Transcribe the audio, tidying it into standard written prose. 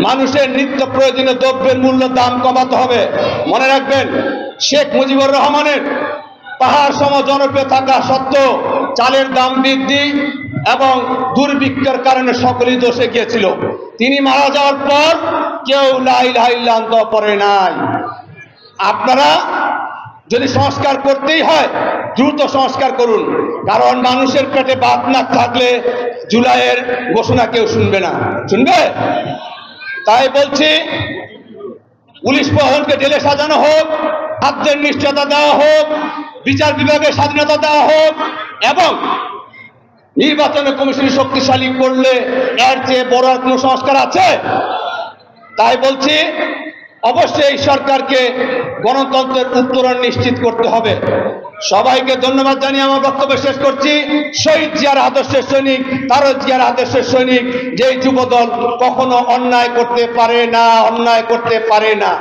মানুষের নিত্য প্রয়োজনীয় দ্রব্যের মূল্য দাম কমাতে হবে। মনে রাখবেন, শেখ মুজিবুর রহমানের পাহাড় সম জনপ্রিয় থাকা সত্ত্বেও চালের দাম বৃদ্ধি এবং দুর্ভিক্ষের কারণে সকলেই দোষে গিয়েছিল। তিনি মারা যাওয়ার পর কেউ লা ইলাহা ইল্লাল্লাহ পড়ে নাই। আপনারা যদি সংস্কার করতেই হয় দ্রুত সংস্কার করুন, কারণ মানুষের পেটে ভাত না থাকলে জুলাইয়ের ঘোষণা কেউ শুনবে না। শুনবে? তাই বলছি, পুলিশ প্রশাসনকে জেলে সাজানো হোক, খাদ্যের নিশ্চয়তা দেওয়া হোক, বিচার বিভাগের স্বাধীনতা দেওয়া হোক এবং নির্বাচন কমিশন শক্তিশালী করলে এর চেয়ে বড় আর কোনো সংস্কার আছে? তাই বলছি, অবশ্যই এই সরকারকে গণতন্ত্রের উত্তরণ নিশ্চিত করতে হবে। সবাইকে ধন্যবাদ জানিয়ে আমার বক্তব্য শেষ করছি। শহীদ জিয়ার আদর্শের সৈনিক, তারক জিয়ার আদর্শের সৈনিক যে যুবদল কখনো অন্যায় করতে পারে না, অন্যায় করতে পারে না।